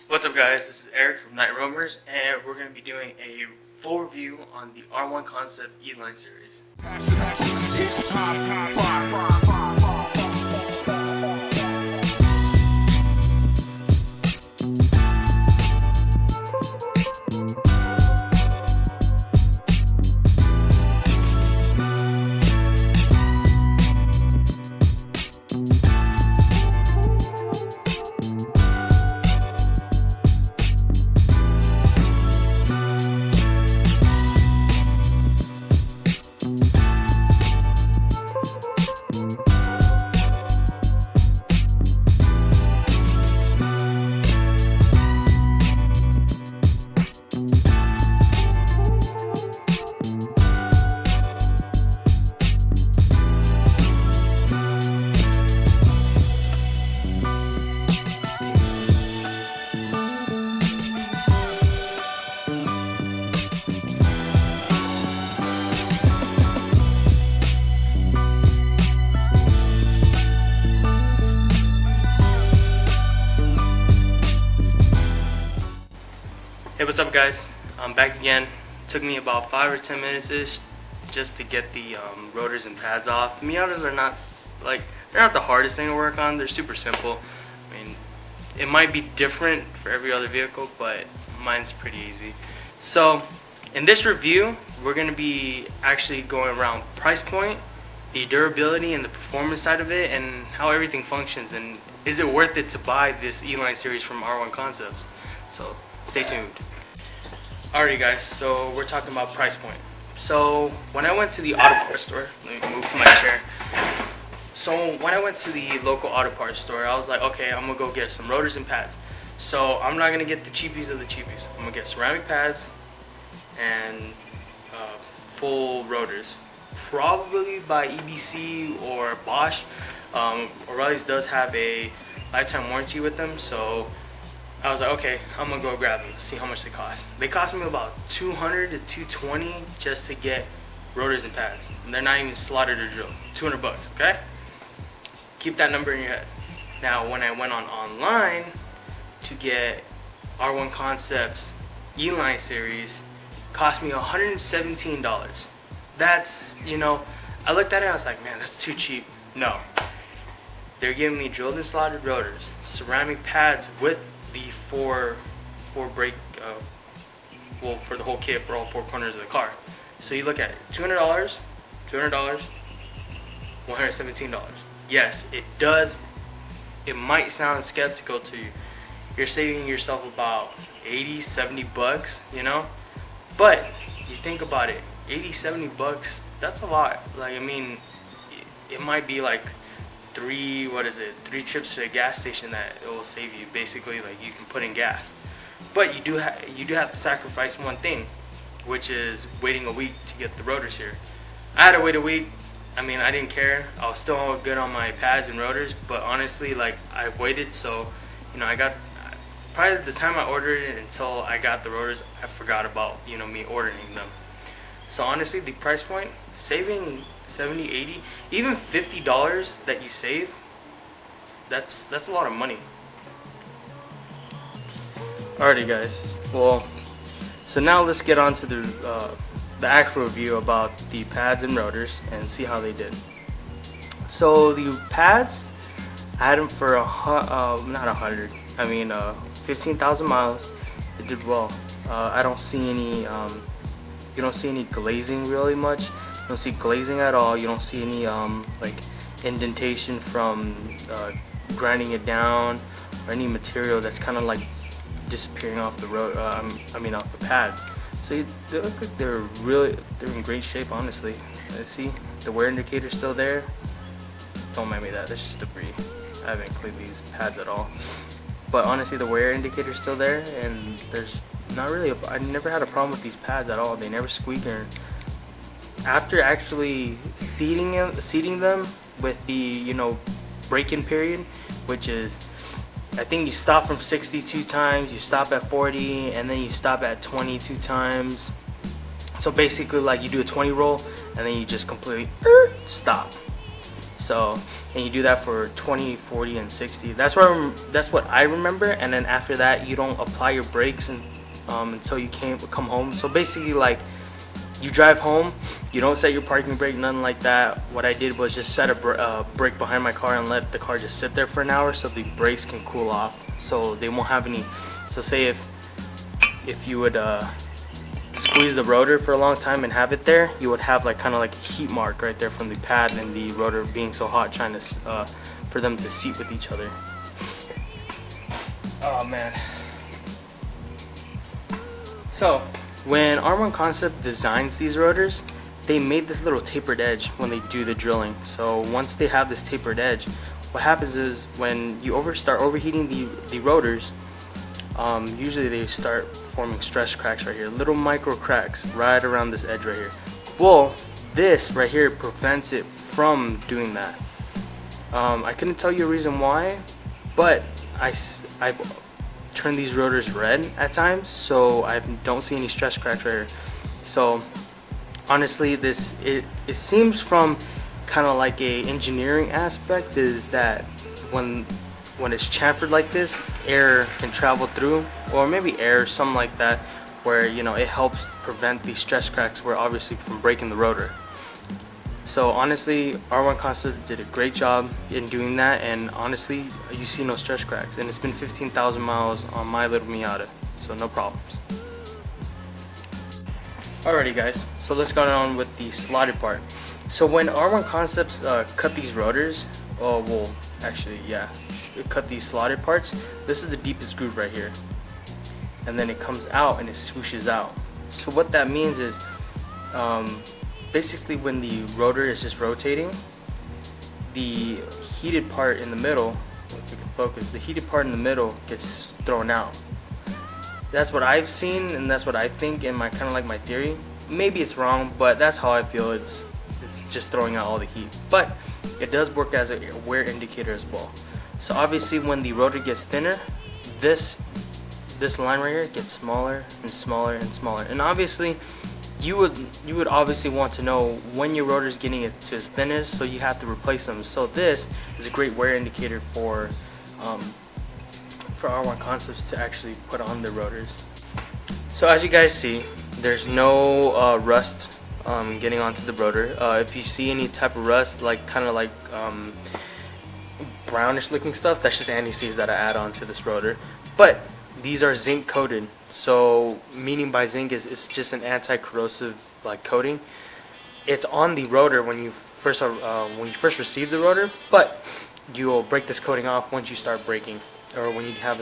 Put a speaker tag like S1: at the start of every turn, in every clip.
S1: What's up guys, this is Eric from Night Roamers, and we're going to be doing a full review on the R1 Concept E-Line series. Hey, what's up guys? I'm back again. Took me about 5 or 10 minutes ish just to get the rotors and pads off. The Miatas are not they're not the hardest thing to work on. They're super simple. I mean, it might be different for every other vehicle, but mine's pretty easy. So in this review, we're gonna be actually going around price point, the durability and the performance side of it, and how everything functions, and is it worth it to buy this E-Line series from R1 Concepts. So stay tuned. Alrighty guys, so we're talking about price point. So when I went to the auto parts store, let me move my chair. So when I went to the local auto parts store, I was like, okay, I'm gonna go get some rotors and pads. So I'm not gonna get the cheapies of the cheapies. I'm gonna get ceramic pads and full rotors, probably by EBC or Bosch. O'Reilly's does have a lifetime warranty with them, so I was like, okay, I'm gonna go grab them, see how much they cost. They cost me about $200 to $220 just to get rotors and pads. And they're not even slotted or drilled. $200, okay? Keep that number in your head. Now, when I went online to get R1 Concepts E-Line series, cost me $117. That's, I looked at it and I was like, man, that's too cheap. No. They're giving me drilled and slotted rotors, ceramic pads with the four brake, well, for the whole kit for all four corners of the car. So you look at it, $200, $117. Yes, it does. It might sound skeptical to you. You're saving yourself about 80, 70 bucks, But you think about it, 80, 70 bucks, that's a lot. Like, I mean, it might be like three trips to a gas station that it will save you. Basically, like, you can put in gas, but you do have to sacrifice one thing, which is waiting a week to get the rotors here. I had to wait a week. I mean, I didn't care. I was still good on my pads and rotors, but honestly, like, I waited, so I got probably the time I ordered it until I got the rotors, I forgot about me ordering them. So honestly, the price point, saving 70, 80, even $50 that you save, that's a lot of money. Alrighty guys, well, so now let's get on to the actual review about the pads and rotors and see how they did. So the pads, I had them for not 100, I mean 15,000 miles. It did well. I don't see any you don't see any glazing really much. You don't see glazing at all. You don't see any like indentation from grinding it down, or any material that's kind of like disappearing off the road. Off the pad. So they look like they're in great shape, honestly. See, the wear indicator's still there. Don't mind me that. That's just debris. I haven't cleaned these pads at all. But honestly, the wear indicator's still there, and there's not really I never had a problem with these pads at all. They never squeak. Or after actually seating them with the break-in period, which is, I think you stop from 62 times, you stop at 40, and then you stop at 22 times. So basically, like, you do a 20 roll and then you just completely stop. So, and you do that for 20, 40, and 60. That's what I remember. And then after that, you don't apply your brakes until you come home. So basically, like, you drive home, you don't set your parking brake, nothing like that. What I did was just set a brake behind my car and let the car just sit there for an hour so the brakes can cool off, so they won't have any. So say if you would squeeze the rotor for a long time and have it there, you would have like kind of like a heat mark right there from the pad and the rotor being so hot, trying to for them to seat with each other. Oh man. So when R1 Concept designs these rotors, they made this little tapered edge when they do the drilling. So once they have this tapered edge, what happens is when you start overheating the rotors, usually they start forming stress cracks right here, little micro cracks right around this edge right here. Well, this right here prevents it from doing that. I couldn't tell you a reason why, but I've turned these rotors red at times, so I don't see any stress cracks right here. So honestly, it seems from kind of like a engineering aspect is that when it's chamfered like this, air can travel through, or maybe air, something like that, where it helps prevent these stress cracks, where obviously from breaking the rotor. So honestly, R1 Concept did a great job in doing that, and honestly, you see no stress cracks, and it's been 15,000 miles on my little Miata, so no problems. Alrighty guys, so let's go on with the slotted part. So when R1 Concepts cut these rotors, cut these slotted parts, this is the deepest groove right here, and then it comes out and it swooshes out. So what that means is basically when the rotor is just rotating, the heated part in the middle, if you can focus, the heated part in the middle gets thrown out. That's what I've seen, and that's what I think in my kind of like my theory. Maybe it's wrong, but that's how I feel. It's just throwing out all the heat, but it does work as a wear indicator as well. So obviously when the rotor gets thinner, this line right here gets smaller and smaller and smaller, and obviously you would obviously want to know when your rotor is getting it to its thinnest, so you have to replace them. So this is a great wear indicator for R1 Concepts to actually put on the rotors. So as you guys see, there's no rust getting onto the rotor. If you see any type of rust, like kind of like brownish looking stuff, that's just anti-seize that I add on to this rotor. But these are zinc coated. So meaning by zinc is it's just an anti-corrosive like coating. It's on the rotor when you first receive the rotor, but you'll break this coating off once you start braking, or when you have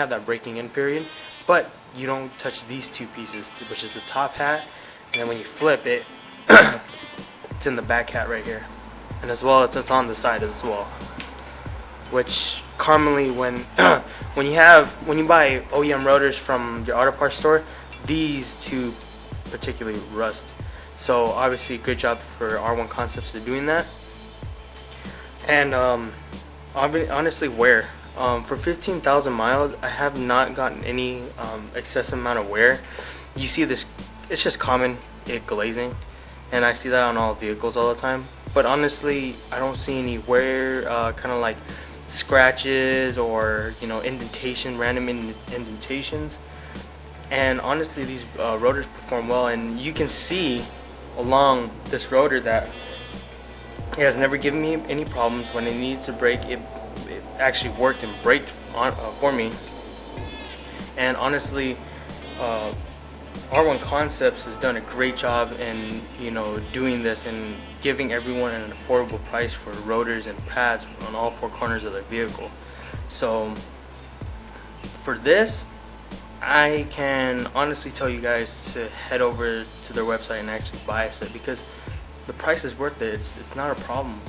S1: that braking in period. But you don't touch these two pieces, which is the top hat, and then when you flip it, it's in the back hat right here, and as well it's on the side as well. Which commonly when when you buy OEM rotors from your auto parts store, these two particularly rust. So obviously good job for R1 Concepts for doing that. And honestly, wear for 15,000 miles, I have not gotten any excessive amount of wear. You see this, it's just common, it glazing, and I see that on all vehicles all the time. But honestly, I don't see any wear, kind of like scratches or indentation, random indentations. And honestly, these rotors perform well, and you can see along this rotor that it has never given me any problems. When it needs to brake, it actually worked and braked for me. And honestly, R1 Concepts has done a great job in doing this and giving everyone an affordable price for rotors and pads on all four corners of their vehicle. So for this, I can honestly tell you guys to head over to their website and actually buy a set, because the price is worth it. It's not a problem,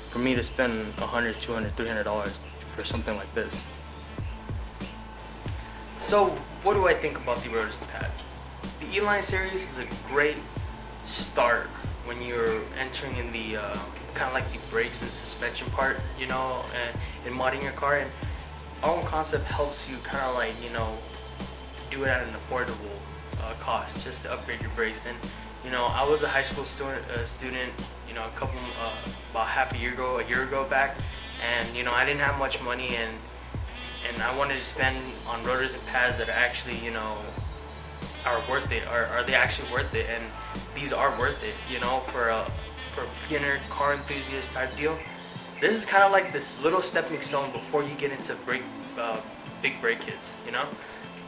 S1: for me to spend $100, $200, $300 for something like this. So what do I think about the rotors and pads? The E-Line series is a great start when you're entering in the kind of like the brakes and suspension part, and modding your car. And R1 Concept helps you kind of like do it at an affordable cost, just to upgrade your brakes. And You know, I was a high school student, you know, about half a year ago back, and you know, I didn't have much money, and I wanted to spend on rotors and pads that are actually, you know, are worth it. Are they actually worth it? And these are worth it, you know, for a beginner car enthusiast type deal. This is kind of like this little stepping stone before you get into big brake kits, you know.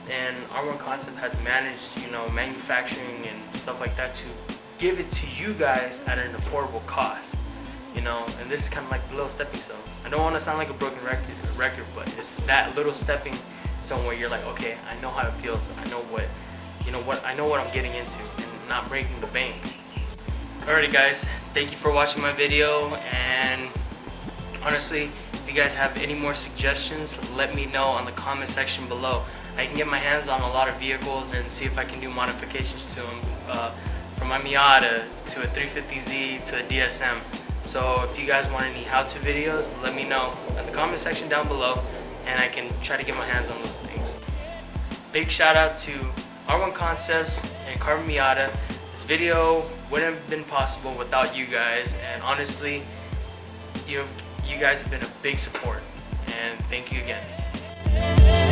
S1: And R1 Concept has managed, you know, manufacturing and stuff like that to give it to you guys at an affordable cost, you know. And this is kind of like the little stepping stone. I don't want to sound like a broken record, but it's that little stepping stone where you're like, okay, I know how it feels. I know what, you know what, I know what I'm getting into, and not breaking the bank. Alrighty, guys, thank you for watching my video, and honestly, if you guys have any more suggestions, let me know on the comment section below. I can get my hands on a lot of vehicles and see if I can do modifications to them, from my Miata to a 350Z to a DSM. So if you guys want any how-to videos, let me know in the comment section down below, and I can try to get my hands on those things. Big shout out to R1 Concepts and Carbon Miata. This video wouldn't have been possible without you guys, and honestly, you guys have been a big support, and thank you again.